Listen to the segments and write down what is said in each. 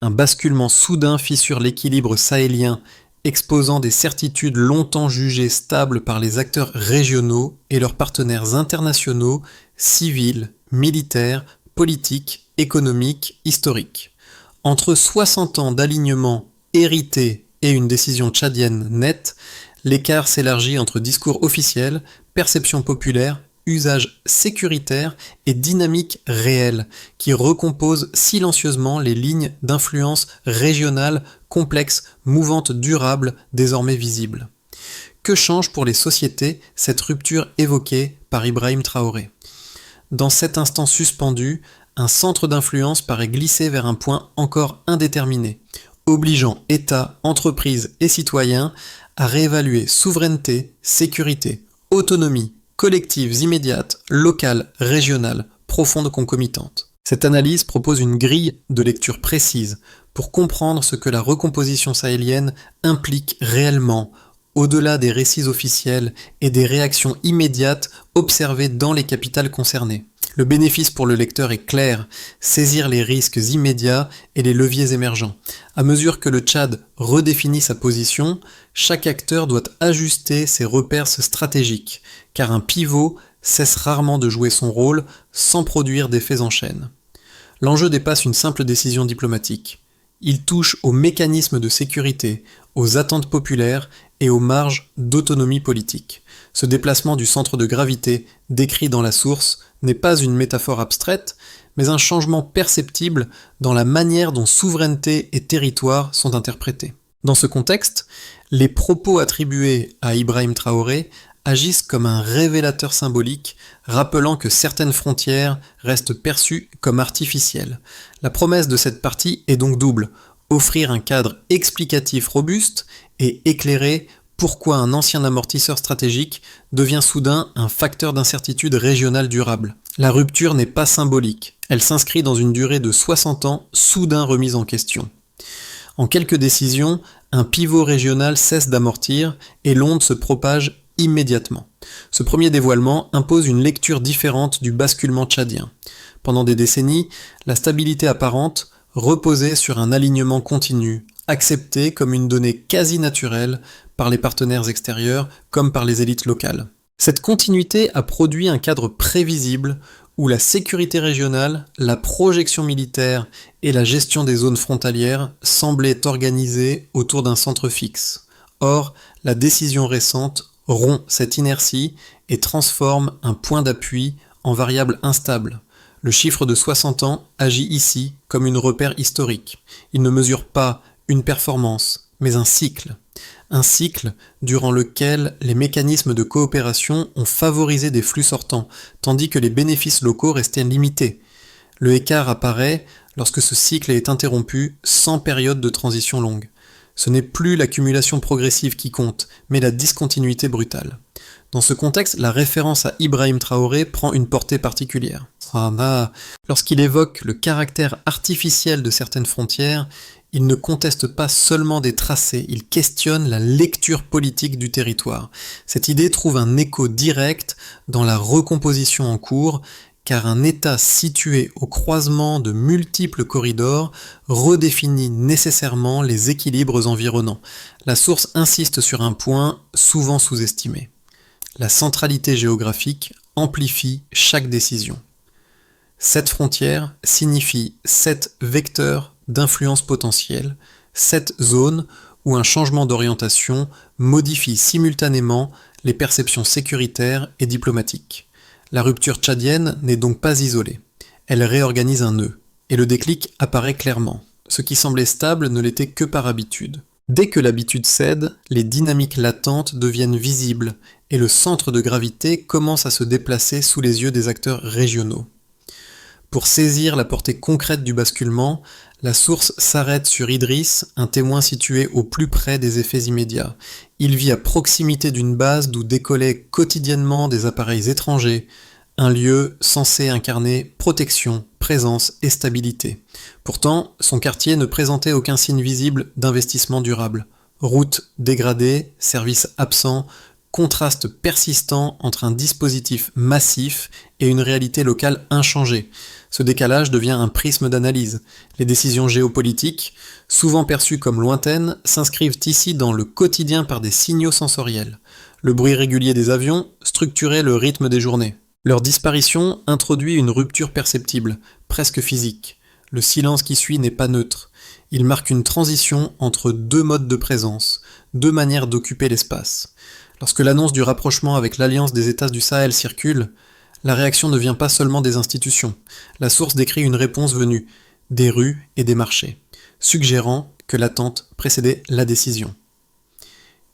Un basculement soudain fissure l'équilibre sahélien, exposant des certitudes longtemps jugées stables par les acteurs régionaux et leurs partenaires internationaux, civils, militaires, politiques, économiques, historiques. Entre 60 ans d'alignement hérité et une décision tchadienne nette, l'écart s'élargit entre discours officiels, perception populaire, usage sécuritaire et dynamique réelle, qui recompose silencieusement les lignes d'influence régionale, complexes, mouvantes, durables, désormais visibles. Que change pour les sociétés cette rupture évoquée par Ibrahim Traoré ? Dans cet instant suspendu, un centre d'influence paraît glisser vers un point encore indéterminé, obligeant États, entreprises et citoyens à réévaluer souveraineté, sécurité, autonomie, collectives immédiates, locales, régionales, profondes concomitantes. Cette analyse propose une grille de lecture précise pour comprendre ce que la recomposition sahélienne implique réellement, au-delà des récits officiels et des réactions immédiates observées dans les capitales concernées. Le bénéfice pour le lecteur est clair, saisir les risques immédiats et les leviers émergents. À mesure que le Tchad redéfinit sa position, chaque acteur doit ajuster ses repères stratégiques, car un pivot cesse rarement de jouer son rôle sans produire d'effets en chaîne. L'enjeu dépasse une simple décision diplomatique. Il touche aux mécanismes de sécurité, aux attentes populaires et aux marges d'autonomie politique. Ce déplacement du centre de gravité, décrit dans la source, n'est pas une métaphore abstraite, mais un changement perceptible dans la manière dont souveraineté et territoire sont interprétés. Dans ce contexte, les propos attribués à Ibrahim Traoré agissent comme un révélateur symbolique, rappelant que certaines frontières restent perçues comme artificielles. La promesse de cette partie est donc double: offrir un cadre explicatif robuste et éclairer pourquoi un ancien amortisseur stratégique devient soudain un facteur d'incertitude régionale durable. La rupture n'est pas symbolique, elle s'inscrit dans une durée de 60 ans soudain remise en question. En quelques décisions, un pivot régional cesse d'amortir et l'onde se propage immédiatement. Ce premier dévoilement impose une lecture différente du basculement tchadien. Pendant des décennies, la stabilité apparente reposait sur un alignement continu, accepté comme une donnée quasi naturelle par les partenaires extérieurs comme par les élites locales. Cette continuité a produit un cadre prévisible où la sécurité régionale, la projection militaire et la gestion des zones frontalières semblaient organisées autour d'un centre fixe. Or, la décision récente rompt cette inertie et transforme un point d'appui en variable instable. Le chiffre de 60 ans agit ici comme une repère historique. Il ne mesure pas une performance, mais un cycle. Un cycle durant lequel les mécanismes de coopération ont favorisé des flux sortants, tandis que les bénéfices locaux restaient limités. Le écart apparaît lorsque ce cycle est interrompu sans période de transition longue. Ce n'est plus l'accumulation progressive qui compte, mais la discontinuité brutale. Dans ce contexte, la référence à Ibrahim Traoré prend une portée particulière. Lorsqu'il évoque le caractère artificiel de certaines frontières, il ne conteste pas seulement des tracés, il questionne la lecture politique du territoire. Cette idée trouve un écho direct dans la recomposition en cours, car un État situé au croisement de multiples corridors redéfinit nécessairement les équilibres environnants. La source insiste sur un point souvent sous-estimé. La centralité géographique amplifie chaque décision. Cette frontière signifie 7 vecteurs d'influence potentielle, 7 zones où un changement d'orientation modifie simultanément les perceptions sécuritaires et diplomatiques. La rupture tchadienne n'est donc pas isolée. Elle réorganise un nœud, et le déclic apparaît clairement. Ce qui semblait stable ne l'était que par habitude. Dès que l'habitude cède, les dynamiques latentes deviennent visibles, et le centre de gravité commence à se déplacer sous les yeux des acteurs régionaux. Pour saisir la portée concrète du basculement, la source s'arrête sur Idriss, un témoin situé au plus près des effets immédiats. Il vit à proximité d'une base d'où décollaient quotidiennement des appareils étrangers, un lieu censé incarner protection, présence et stabilité. Pourtant, son quartier ne présentait aucun signe visible d'investissement durable. Routes dégradées, services absents, contraste persistant entre un dispositif massif et une réalité locale inchangée. Ce décalage devient un prisme d'analyse. Les décisions géopolitiques, souvent perçues comme lointaines, s'inscrivent ici dans le quotidien par des signaux sensoriels. Le bruit régulier des avions structurait le rythme des journées. Leur disparition introduit une rupture perceptible, presque physique. Le silence qui suit n'est pas neutre. Il marque une transition entre deux modes de présence, deux manières d'occuper l'espace. Lorsque l'annonce du rapprochement avec l'Alliance des États du Sahel circule, la réaction ne vient pas seulement des institutions. La source décrit une réponse venue des rues et des marchés, suggérant que l'attente précédait la décision.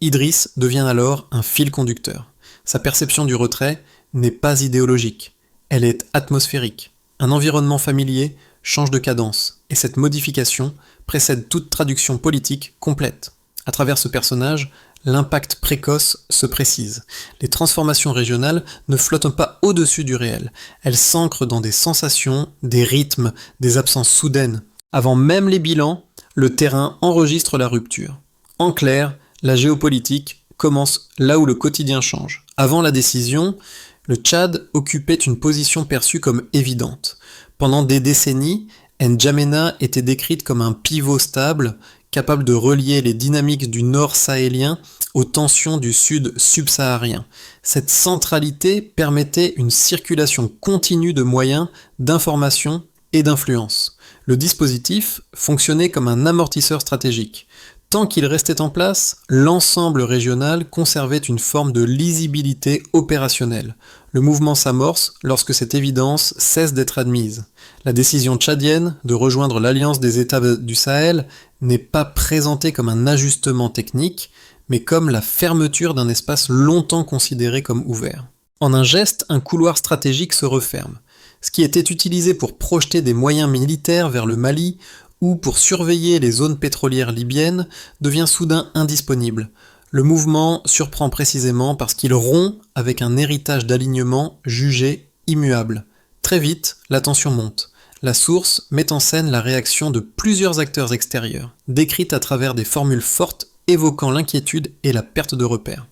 Idriss devient alors un fil conducteur. Sa perception du retrait n'est pas idéologique, elle est atmosphérique. Un environnement familier change de cadence, et cette modification précède toute traduction politique complète. À travers ce personnage, l'impact précoce se précise. Les transformations régionales ne flottent pas au-dessus du réel. Elles s'ancrent dans des sensations, des rythmes, des absences soudaines. Avant même les bilans, le terrain enregistre la rupture. En clair, la géopolitique commence là où le quotidien change. Avant la décision, le Tchad occupait une position perçue comme évidente. Pendant des décennies, N'Djamena était décrite comme un pivot stable, capable de relier les dynamiques du nord sahélien aux tensions du sud subsaharien. Cette centralité permettait une circulation continue de moyens, d'informations et d'influence. Le dispositif fonctionnait comme un amortisseur stratégique. Tant qu'il restait en place, l'ensemble régional conservait une forme de lisibilité opérationnelle. Le mouvement s'amorce lorsque cette évidence cesse d'être admise. La décision tchadienne de rejoindre l'Alliance des États du Sahel n'est pas présentée comme un ajustement technique, mais comme la fermeture d'un espace longtemps considéré comme ouvert. En un geste, un couloir stratégique se referme. Ce qui était utilisé pour projeter des moyens militaires vers le Mali ou pour surveiller les zones pétrolières libyennes devient soudain indisponible. Le mouvement surprend précisément parce qu'il rompt avec un héritage d'alignement jugé immuable. Très vite, la tension monte. La source met en scène la réaction de plusieurs acteurs extérieurs, décrite à travers des formules fortes évoquant l'inquiétude et la perte de repères.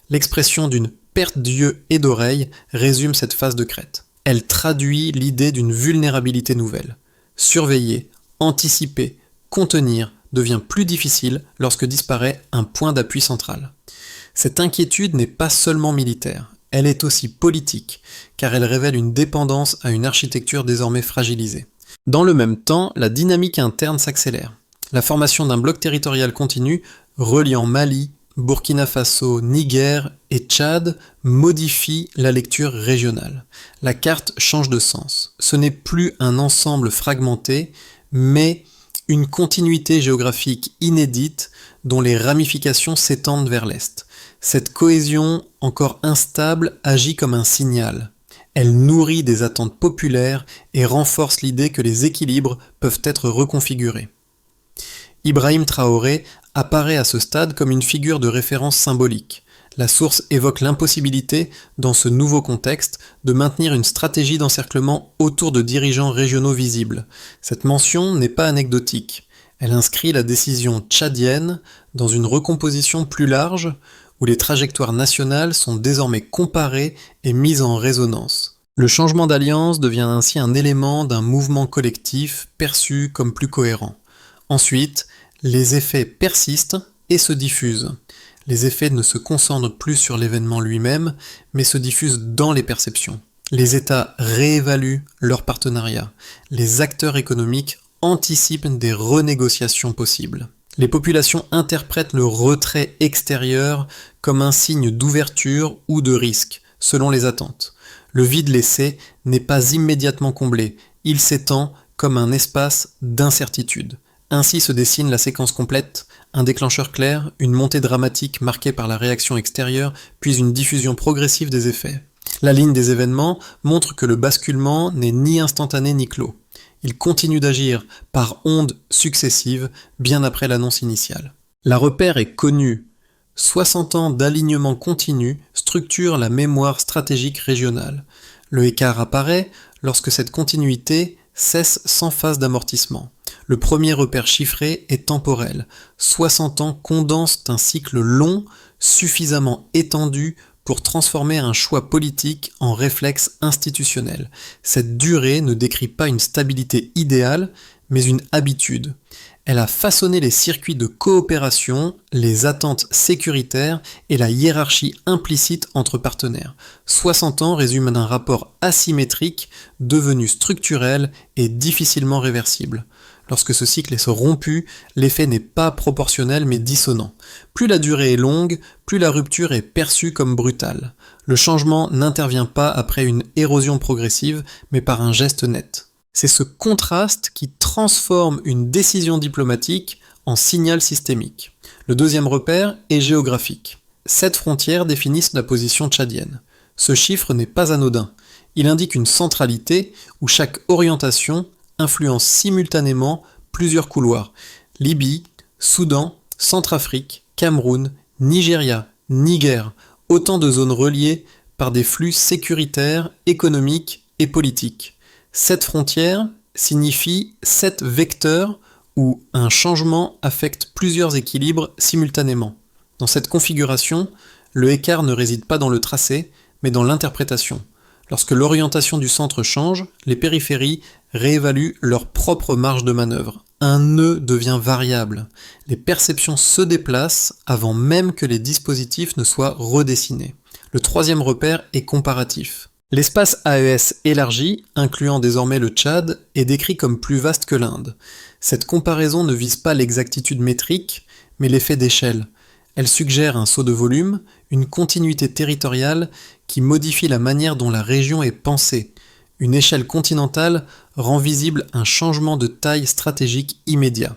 L'expression d'une perte d'yeux et d'oreilles résume cette phase de crête. Elle traduit l'idée d'une vulnérabilité nouvelle. Surveiller, anticiper, contenir devient plus difficile lorsque disparaît un point d'appui central. Cette inquiétude n'est pas seulement militaire, elle est aussi politique, car elle révèle une dépendance à une architecture désormais fragilisée. Dans le même temps, la dynamique interne s'accélère. La formation d'un bloc territorial continu reliant Mali, Burkina Faso, Niger et Tchad modifie la lecture régionale. La carte change de sens. Ce n'est plus un ensemble fragmenté, mais une continuité géographique inédite dont les ramifications s'étendent vers l'est. Cette cohésion, encore instable, agit comme un signal. Elle nourrit des attentes populaires et renforce l'idée que les équilibres peuvent être reconfigurés. Ibrahim Traoré apparaît à ce stade comme une figure de référence symbolique. La source évoque l'impossibilité, dans ce nouveau contexte, de maintenir une stratégie d'encerclement autour de dirigeants régionaux visibles. Cette mention n'est pas anecdotique. Elle inscrit la décision tchadienne dans une recomposition plus large, où les trajectoires nationales sont désormais comparées et mises en résonance. Le changement d'alliance devient ainsi un élément d'un mouvement collectif perçu comme plus cohérent. Ensuite, les effets persistent et se diffusent. Les effets ne se concentrent plus sur l'événement lui-même, mais se diffusent dans les perceptions. Les États réévaluent leurs partenariats. Les acteurs économiques anticipent des renégociations possibles. Les populations interprètent le retrait extérieur comme un signe d'ouverture ou de risque, selon les attentes. Le vide laissé n'est pas immédiatement comblé, il s'étend comme un espace d'incertitude. Ainsi se dessine la séquence complète, un déclencheur clair, une montée dramatique marquée par la réaction extérieure, puis une diffusion progressive des effets. La ligne des événements montre que le basculement n'est ni instantané ni clos. Il continue d'agir par ondes successives, bien après l'annonce initiale. La repère est connue. 60 ans d'alignement continu structurent la mémoire stratégique régionale. Le écart apparaît lorsque cette continuité cesse sans phase d'amortissement. Le premier repère chiffré est temporel. 60 ans condensent un cycle long, suffisamment étendu pour transformer un choix politique en réflexe institutionnel. Cette durée ne décrit pas une stabilité idéale, mais une habitude. Elle a façonné les circuits de coopération, les attentes sécuritaires et la hiérarchie implicite entre partenaires. 60 ans résument un rapport asymétrique, devenu structurel et difficilement réversible. Lorsque ce cycle est rompu, l'effet n'est pas proportionnel mais dissonant. Plus la durée est longue, plus la rupture est perçue comme brutale. Le changement n'intervient pas après une érosion progressive, mais par un geste net. C'est ce contraste qui transforme une décision diplomatique en signal systémique. Le deuxième repère est géographique. 7 frontières définissent la position tchadienne. Ce chiffre n'est pas anodin. Il indique une centralité où chaque orientation influence simultanément plusieurs couloirs. Libye, Soudan, Centrafrique, Cameroun, Nigeria, Niger, autant de zones reliées par des flux sécuritaires, économiques et politiques. 7 frontières signifie 7 vecteurs où un changement affecte plusieurs équilibres simultanément. Dans cette configuration, le écart ne réside pas dans le tracé, mais dans l'interprétation. Lorsque l'orientation du centre change, les périphéries réévaluent leur propre marge de manœuvre. Un nœud devient variable. Les perceptions se déplacent avant même que les dispositifs ne soient redessinés. Le troisième repère est comparatif. L'espace AES élargi, incluant désormais le Tchad, est décrit comme plus vaste que l'Inde. Cette comparaison ne vise pas l'exactitude métrique, mais l'effet d'échelle. Elle suggère un saut de volume, une continuité territoriale qui modifie la manière dont la région est pensée. Une échelle continentale rend visible un changement de taille stratégique immédiat.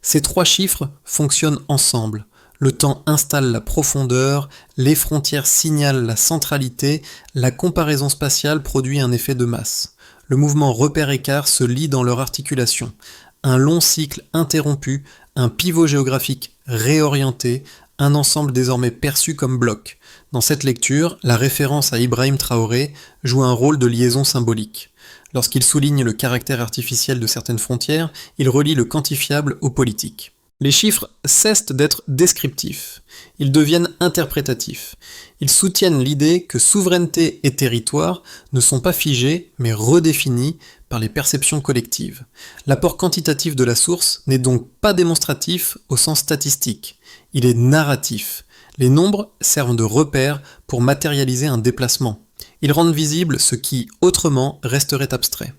Ces 3 chiffres fonctionnent ensemble. Le temps installe la profondeur, les frontières signalent la centralité, la comparaison spatiale produit un effet de masse. Le mouvement repère-écart se lie dans leur articulation. Un long cycle interrompu, un pivot géographique réorienté, un ensemble désormais perçu comme bloc. Dans cette lecture, la référence à Ibrahim Traoré joue un rôle de liaison symbolique. Lorsqu'il souligne le caractère artificiel de certaines frontières, il relie le quantifiable au politique. Les chiffres cessent d'être descriptifs, ils deviennent interprétatifs. Ils soutiennent l'idée que souveraineté et territoire ne sont pas figés, mais redéfinis par les perceptions collectives. L'apport quantitatif de la source n'est donc pas démonstratif au sens statistique, il est narratif. Les nombres servent de repère pour matérialiser un déplacement. Ils rendent visible ce qui, autrement, resterait abstrait.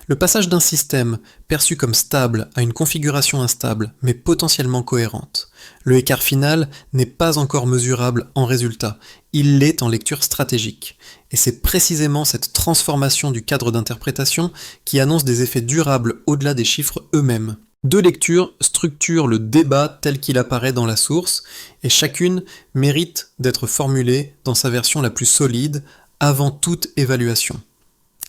Le passage d'un système perçu comme stable à une configuration instable, mais potentiellement cohérente. Le écart final n'est pas encore mesurable en résultat, il l'est en lecture stratégique. Et c'est précisément cette transformation du cadre d'interprétation qui annonce des effets durables au-delà des chiffres eux-mêmes. 2 lectures structurent le débat tel qu'il apparaît dans la source, et chacune mérite d'être formulée dans sa version la plus solide, avant toute évaluation.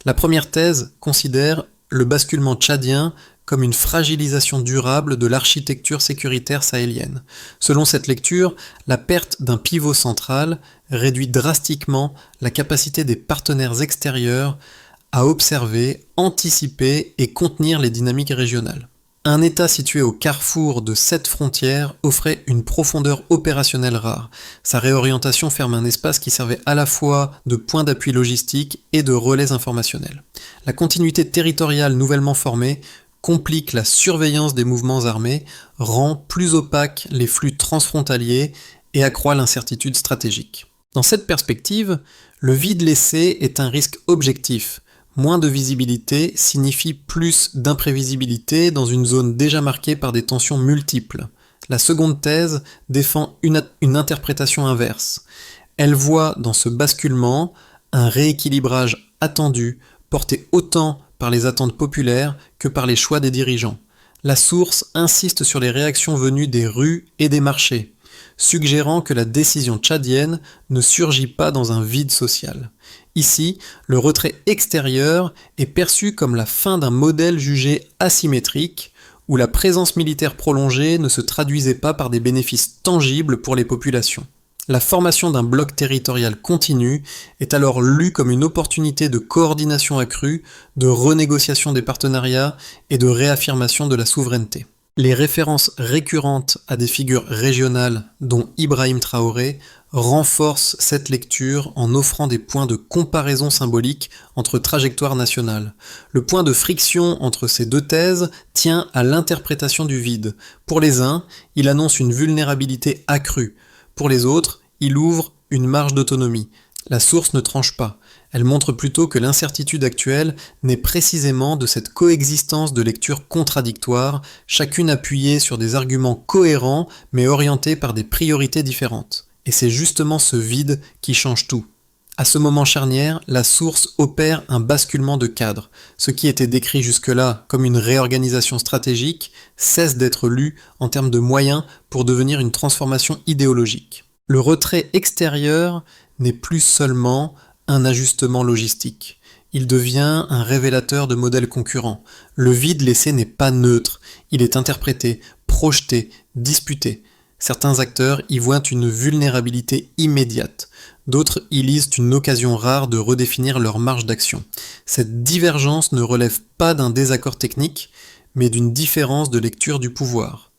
La première thèse considère le basculement tchadien comme une fragilisation durable de l'architecture sécuritaire sahélienne. Selon cette lecture, la perte d'un pivot central réduit drastiquement la capacité des partenaires extérieurs à observer, anticiper et contenir les dynamiques régionales. Un État situé au carrefour de 7 frontières offrait une profondeur opérationnelle rare. Sa réorientation ferme un espace qui servait à la fois de point d'appui logistique et de relais informationnels. La continuité territoriale nouvellement formée complique la surveillance des mouvements armés, rend plus opaques les flux transfrontaliers et accroît l'incertitude stratégique. Dans cette perspective, le vide laissé est un risque objectif. Moins de visibilité signifie plus d'imprévisibilité dans une zone déjà marquée par des tensions multiples. La seconde thèse défend une interprétation inverse. Elle voit dans ce basculement un rééquilibrage attendu, porté autant par les attentes populaires que par les choix des dirigeants. La source insiste sur les réactions venues des rues et des marchés, suggérant que la décision tchadienne ne surgit pas dans un vide social. Ici, le retrait extérieur est perçu comme la fin d'un modèle jugé asymétrique, où la présence militaire prolongée ne se traduisait pas par des bénéfices tangibles pour les populations. La formation d'un bloc territorial continu est alors lue comme une opportunité de coordination accrue, de renégociation des partenariats et de réaffirmation de la souveraineté. Les références récurrentes à des figures régionales, dont Ibrahim Traoré, renforcent cette lecture en offrant des points de comparaison symbolique entre trajectoires nationales. Le point de friction entre ces deux thèses tient à l'interprétation du vide. Pour les uns, il annonce une vulnérabilité accrue. Pour les autres, il ouvre une marge d'autonomie. La source ne tranche pas. Elle montre plutôt que l'incertitude actuelle naît précisément de cette coexistence de lectures contradictoires, chacune appuyée sur des arguments cohérents mais orientés par des priorités différentes. Et c'est justement ce vide qui change tout. À ce moment charnière, la source opère un basculement de cadre. Ce qui était décrit jusque-là comme une réorganisation stratégique cesse d'être lu en termes de moyens pour devenir une transformation idéologique. Le retrait extérieur n'est plus seulement un ajustement logistique. Il devient un révélateur de modèles concurrents. Le vide laissé n'est pas neutre, il est interprété, projeté, disputé. Certains acteurs y voient une vulnérabilité immédiate, d'autres y lisent une occasion rare de redéfinir leur marge d'action. Cette divergence ne relève pas d'un désaccord technique, mais d'une différence de lecture du pouvoir.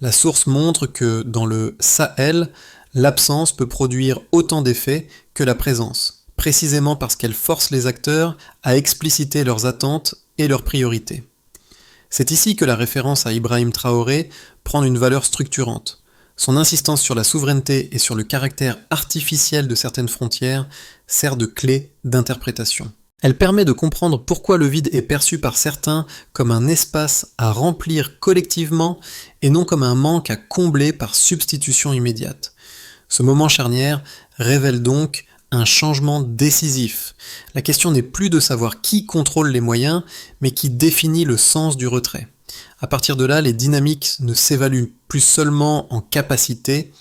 La source montre que, dans le Sahel, l'absence peut produire autant d'effets que la présence, précisément parce qu'elle force les acteurs à expliciter leurs attentes et leurs priorités. C'est ici que la référence à Ibrahim Traoré prend une valeur structurante. Son insistance sur la souveraineté et sur le caractère artificiel de certaines frontières sert de clé d'interprétation. Elle permet de comprendre pourquoi le vide est perçu par certains comme un espace à remplir collectivement et non comme un manque à combler par substitution immédiate. Ce moment charnière révèle donc un changement décisif. La question n'est plus de savoir qui contrôle les moyens, mais qui définit le sens du retrait. À partir de là, les dynamiques ne s'évaluent plus seulement en capacité,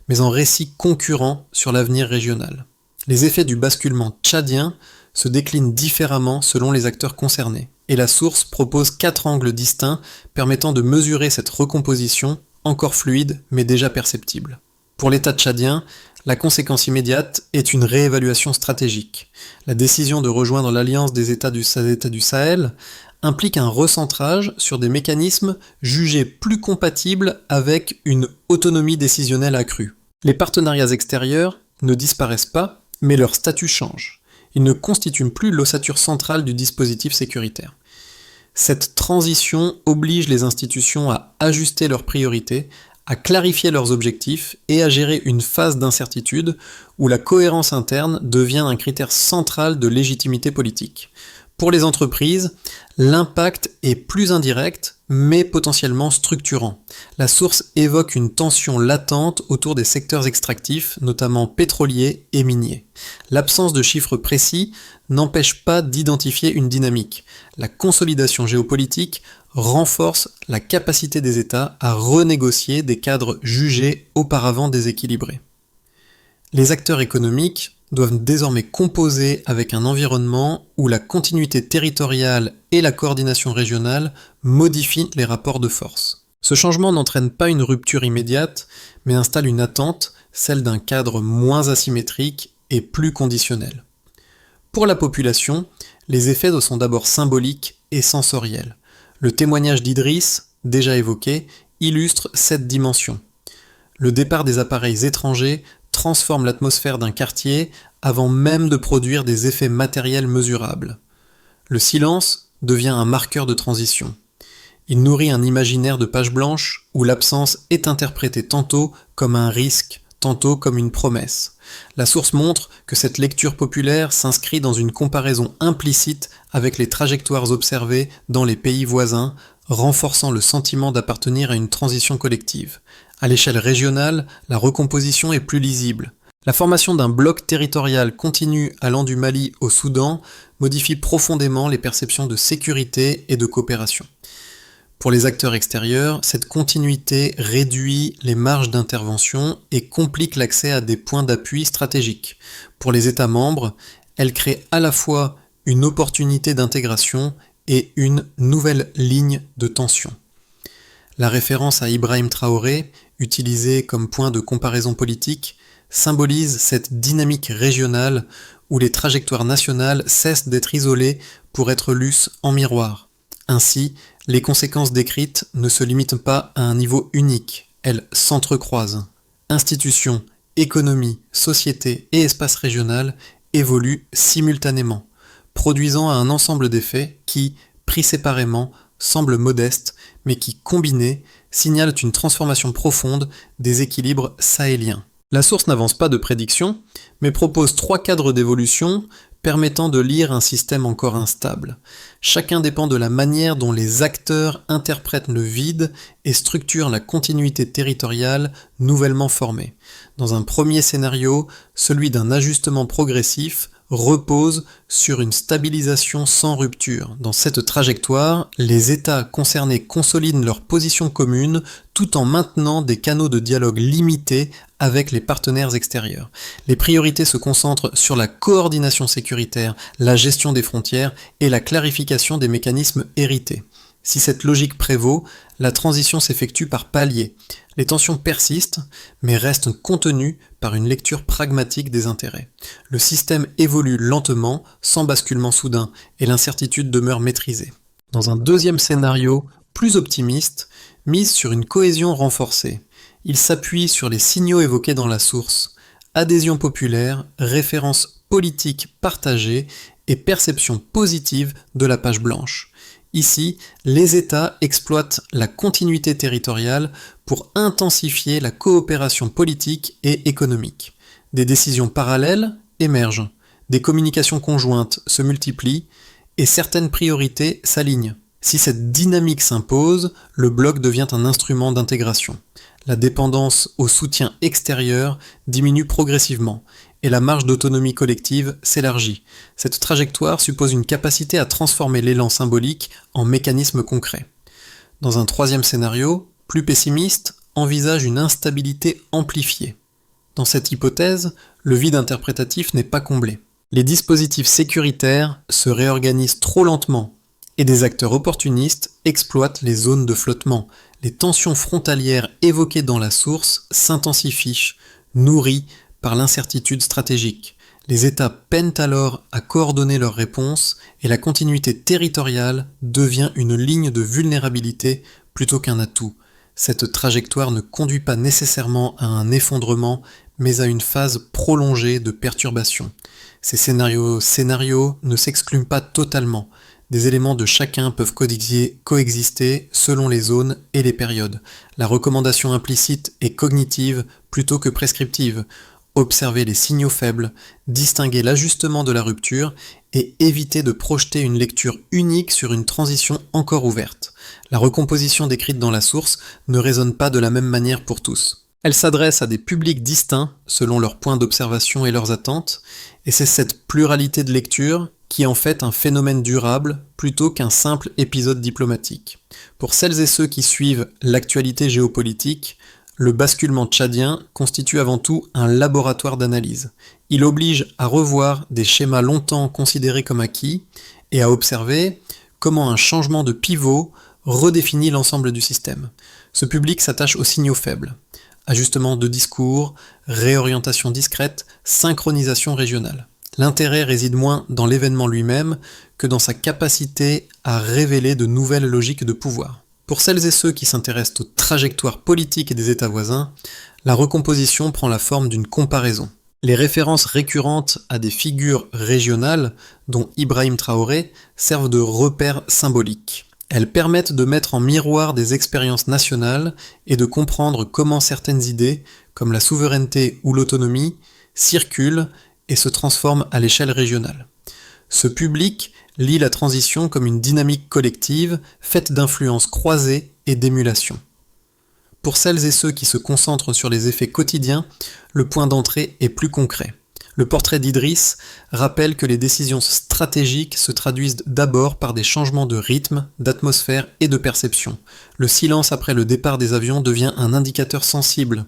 mais en récits concurrents sur l'avenir régional. Les effets du basculement tchadien se déclinent différemment selon les acteurs concernés, et la source propose 4 angles distincts permettant de mesurer cette recomposition, encore fluide mais déjà perceptible. Pour l'État tchadien, la conséquence immédiate est une réévaluation stratégique. La décision de rejoindre l'alliance des États du Sahel implique un recentrage sur des mécanismes jugés plus compatibles avec une autonomie décisionnelle accrue. Les partenariats extérieurs ne disparaissent pas, mais leur statut change. Ils ne constituent plus l'ossature centrale du dispositif sécuritaire. Cette transition oblige les institutions à ajuster leurs priorités, à clarifier leurs objectifs et à gérer une phase d'incertitude où la cohérence interne devient un critère central de légitimité politique. Pour les entreprises, l'impact est plus indirect, mais potentiellement structurant. La source évoque une tension latente autour des secteurs extractifs, notamment pétroliers et miniers. L'absence de chiffres précis n'empêche pas d'identifier une dynamique. La consolidation géopolitique renforce la capacité des États à renégocier des cadres jugés auparavant déséquilibrés. Les acteurs économiques doivent désormais composer avec un environnement où la continuité territoriale et la coordination régionale modifient les rapports de force. Ce changement n'entraîne pas une rupture immédiate, mais installe une attente, celle d'un cadre moins asymétrique et plus conditionnel. Pour la population, les effets sont d'abord symboliques et sensoriels. Le témoignage d'Idriss, déjà évoqué, illustre cette dimension. Le départ des appareils étrangers transforme l'atmosphère d'un quartier avant même de produire des effets matériels mesurables. Le silence devient un marqueur de transition. Il nourrit un imaginaire de page blanche où l'absence est interprétée tantôt comme un risque, tantôt comme une promesse. La source montre que cette lecture populaire s'inscrit dans une comparaison implicite avec les trajectoires observées dans les pays voisins, renforçant le sentiment d'appartenir à une transition collective. À l'échelle régionale, la recomposition est plus lisible. La formation d'un bloc territorial continu allant du Mali au Soudan modifie profondément les perceptions de sécurité et de coopération. Pour les acteurs extérieurs, cette continuité réduit les marges d'intervention et complique l'accès à des points d'appui stratégiques. Pour les États membres, elle crée à la fois une opportunité d'intégration et une nouvelle ligne de tension. La référence à Ibrahim Traoré, utilisée comme point de comparaison politique, symbolise cette dynamique régionale où les trajectoires nationales cessent d'être isolées pour être lues en miroir. Ainsi, les conséquences décrites ne se limitent pas à un niveau unique, elles s'entrecroisent. Institutions, économie, société et espace régional évoluent simultanément, produisant un ensemble d'effets qui, pris séparément, semblent modestes, mais qui, combinés, signalent une transformation profonde des équilibres sahéliens. La source n'avance pas de prédiction, mais propose 3 cadres d'évolution permettant de lire un système encore instable. Chacun dépend de la manière dont les acteurs interprètent le vide et structurent la continuité territoriale nouvellement formée. Dans un premier scénario, celui d'un ajustement progressif repose sur une stabilisation sans rupture. Dans cette trajectoire, les États concernés consolident leur position commune tout en maintenant des canaux de dialogue limités avec les partenaires extérieurs. Les priorités se concentrent sur la coordination sécuritaire, la gestion des frontières et la clarification des mécanismes hérités. Si cette logique prévaut, la transition s'effectue par paliers. Les tensions persistent, mais restent contenues par une lecture pragmatique des intérêts. Le système évolue lentement, sans basculement soudain, et l'incertitude demeure maîtrisée. Dans un deuxième scénario, plus optimiste, mise sur une cohésion renforcée. Il s'appuie sur les signaux évoqués dans la source: adhésion populaire, références politiques partagées et perception positive de la page blanche. Ici, les États exploitent la continuité territoriale pour intensifier la coopération politique et économique. Des décisions parallèles émergent, des communications conjointes se multiplient et certaines priorités s'alignent. Si cette dynamique s'impose, le bloc devient un instrument d'intégration. La dépendance au soutien extérieur diminue progressivement et la marge d'autonomie collective s'élargit. Cette trajectoire suppose une capacité à transformer l'élan symbolique en mécanisme concret. Dans un troisième scénario, plus pessimiste, envisage une instabilité amplifiée. Dans cette hypothèse, le vide interprétatif n'est pas comblé. Les dispositifs sécuritaires se réorganisent trop lentement et des acteurs opportunistes exploitent les zones de flottement. Les tensions frontalières évoquées dans la source s'intensifient, nourries par l'incertitude stratégique. Les États peinent alors à coordonner leurs réponses et la continuité territoriale devient une ligne de vulnérabilité plutôt qu'un atout. Cette trajectoire ne conduit pas nécessairement à un effondrement, mais à une phase prolongée de perturbation. Ces scénarios ne s'excluent pas totalement. Des éléments de chacun peuvent coexister selon les zones et les périodes. La recommandation implicite est cognitive plutôt que prescriptive. Observer les signaux faibles, distinguer l'ajustement de la rupture et éviter de projeter une lecture unique sur une transition encore ouverte. La recomposition décrite dans la source ne résonne pas de la même manière pour tous. Elle s'adresse à des publics distincts selon leurs points d'observation et leurs attentes, et c'est cette pluralité de lecture qui en fait un phénomène durable plutôt qu'un simple épisode diplomatique. Pour celles et ceux qui suivent l'actualité géopolitique, le basculement tchadien constitue avant tout un laboratoire d'analyse. Il oblige à revoir des schémas longtemps considérés comme acquis et à observer comment un changement de pivot redéfinit l'ensemble du système. Ce public s'attache aux signaux faibles: ajustement de discours, réorientation discrète, synchronisation régionale. L'intérêt réside moins dans l'événement lui-même que dans sa capacité à révéler de nouvelles logiques de pouvoir. Pour celles et ceux qui s'intéressent aux trajectoires politiques des États voisins, la recomposition prend la forme d'une comparaison. Les références récurrentes à des figures régionales, dont Ibrahim Traoré, servent de repères symboliques. Elles permettent de mettre en miroir des expériences nationales et de comprendre comment certaines idées, comme la souveraineté ou l'autonomie, circulent et se transforment à l'échelle régionale. Ce public lit la transition comme une dynamique collective faite d'influences croisées et d'émulation. Pour celles et ceux qui se concentrent sur les effets quotidiens, le point d'entrée est plus concret. Le portrait d'Idriss rappelle que les décisions stratégiques se traduisent d'abord par des changements de rythme, d'atmosphère et de perception. Le silence après le départ des avions devient un indicateur sensible.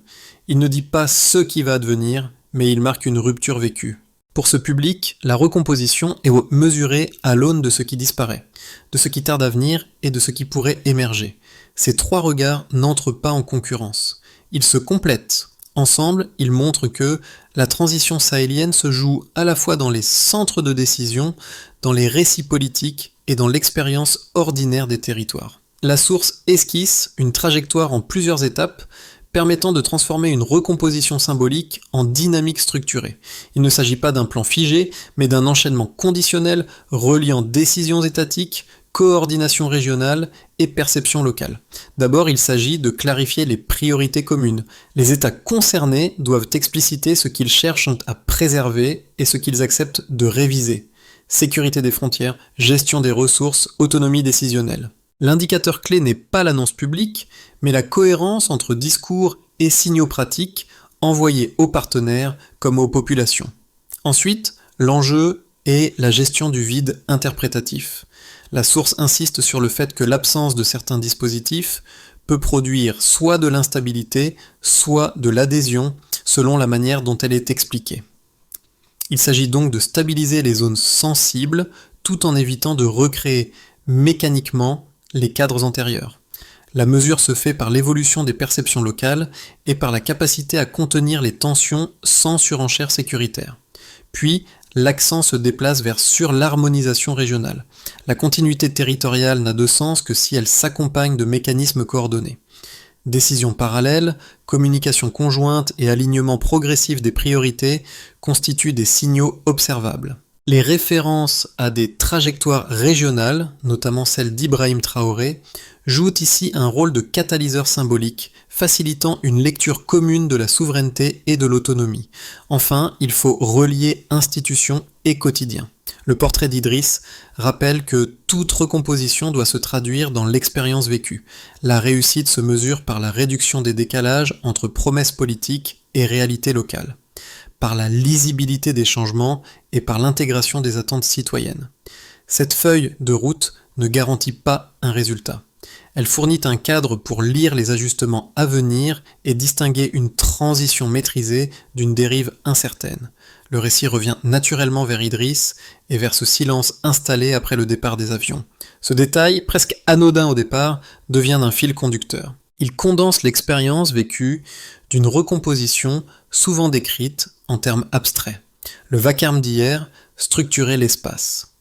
Il ne dit pas ce qui va advenir, mais il marque une rupture vécue. Pour ce public, la recomposition est mesurée à l'aune de ce qui disparaît, de ce qui tarde à venir et de ce qui pourrait émerger. Ces trois regards n'entrent pas en concurrence. Ils se complètent Ensemble, ils montrent que la transition sahélienne se joue à la fois dans les centres de décision, dans les récits politiques et dans l'expérience ordinaire des territoires. La source esquisse une trajectoire en plusieurs étapes permettant de transformer une recomposition symbolique en dynamique structurée. Il ne s'agit pas d'un plan figé, mais d'un enchaînement conditionnel reliant décisions étatiques, coordination régionale et perception locale. D'abord, il s'agit de clarifier les priorités communes. Les États concernés doivent expliciter ce qu'ils cherchent à préserver et ce qu'ils acceptent de réviser. Sécurité des frontières, gestion des ressources, autonomie décisionnelle. L'indicateur clé n'est pas l'annonce publique, mais la cohérence entre discours et signaux pratiques envoyés aux partenaires comme aux populations. Ensuite, l'enjeu est la gestion du vide interprétatif. La source insiste sur le fait que l'absence de certains dispositifs peut produire soit de l'instabilité, soit de l'adhésion, selon la manière dont elle est expliquée. Il s'agit donc de stabiliser les zones sensibles, tout en évitant de recréer mécaniquement les cadres antérieurs. La mesure se fait par l'évolution des perceptions locales et par la capacité à contenir les tensions sans surenchère sécuritaire. Puis, l'accent se déplace sur l'harmonisation régionale. La continuité territoriale n'a de sens que si elle s'accompagne de mécanismes coordonnés. Décisions parallèles, communication conjointe et alignement progressif des priorités constituent des signaux observables. Les références à des trajectoires régionales, notamment celle d'Ibrahim Traoré, jouent ici un rôle de catalyseur symbolique, facilitant une lecture commune de la souveraineté et de l'autonomie. Enfin, il faut relier institutions et quotidien. Le portrait d'Idriss rappelle que toute recomposition doit se traduire dans l'expérience vécue. La réussite se mesure par la réduction des décalages entre promesses politiques et réalité locale, par la lisibilité des changements et par l'intégration des attentes citoyennes. Cette feuille de route ne garantit pas un résultat. Elle fournit un cadre pour lire les ajustements à venir et distinguer une transition maîtrisée d'une dérive incertaine. Le récit revient naturellement vers Idriss et vers ce silence installé après le départ des avions. Ce détail, presque anodin au départ, devient un fil conducteur. Il condense l'expérience vécue d'une recomposition souvent décrite en termes abstraits. Le vacarme d'hier structurait l'espace.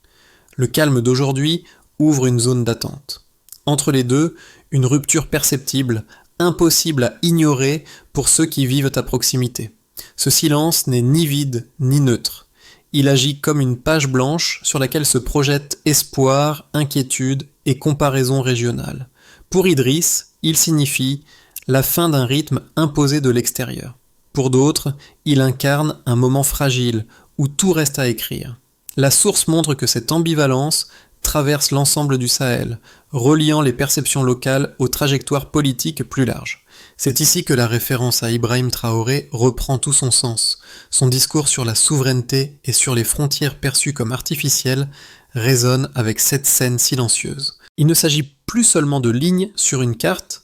Le calme d'aujourd'hui ouvre une zone d'attente. Entre les deux, une rupture perceptible, impossible à ignorer pour ceux qui vivent à proximité. Ce silence n'est ni vide ni neutre. Il agit comme une page blanche sur laquelle se projettent espoir, inquiétude et comparaison régionale. Pour Idriss, il signifie la fin d'un rythme imposé de l'extérieur. Pour d'autres, il incarne un moment fragile où tout reste à écrire. La source montre que cette ambivalence traverse l'ensemble du Sahel, reliant les perceptions locales aux trajectoires politiques plus larges. C'est ici que la référence à Ibrahim Traoré reprend tout son sens. Son discours sur la souveraineté et sur les frontières perçues comme artificielles résonne avec cette scène silencieuse. Il ne s'agit plus seulement de lignes sur une carte,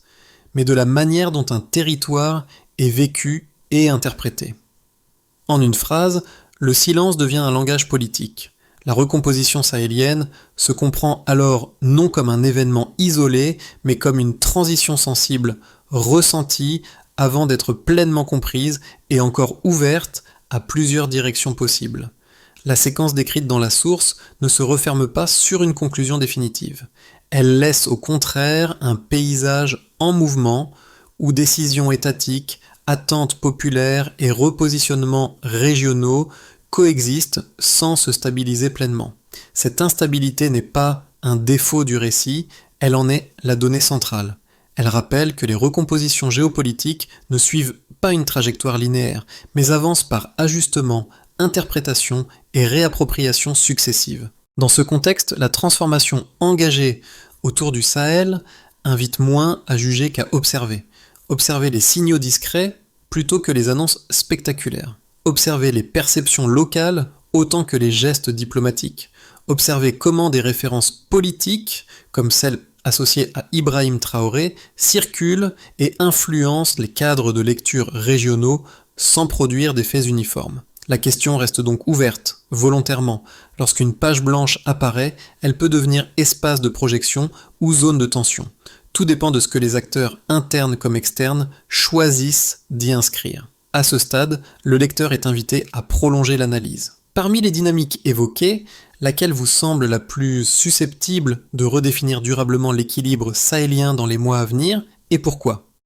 mais de la manière dont un territoire est vécu et interprété. En une phrase, le silence devient un langage politique. La recomposition sahélienne se comprend alors non comme un événement isolé, mais comme une transition sensible, ressentie avant d'être pleinement comprise et encore ouverte à plusieurs directions possibles. La séquence décrite dans la source ne se referme pas sur une conclusion définitive. Elle laisse au contraire un paysage en mouvement où décisions étatiques, attentes populaires et repositionnements régionaux coexistent sans se stabiliser pleinement. Cette instabilité n'est pas un défaut du récit, elle en est la donnée centrale. Elle rappelle que les recompositions géopolitiques ne suivent pas une trajectoire linéaire, mais avancent par ajustement, interprétation et réappropriation successives. Dans ce contexte, la transformation engagée autour du Sahel invite moins à juger qu'à observer. Observer les signaux discrets plutôt que les annonces spectaculaires. Observer les perceptions locales autant que les gestes diplomatiques. Observer comment des références politiques, comme celles associées à Ibrahim Traoré, circulent et influencent les cadres de lecture régionaux sans produire d'effets uniformes. La question reste donc ouverte, volontairement. Lorsqu'une page blanche apparaît, elle peut devenir espace de projection ou zone de tension. Tout dépend de ce que les acteurs internes comme externes choisissent d'y inscrire. À ce stade, le lecteur est invité à prolonger l'analyse. Parmi les dynamiques évoquées, laquelle vous semble la plus susceptible de redéfinir durablement l'équilibre sahélien dans les mois à venir, et pourquoi ?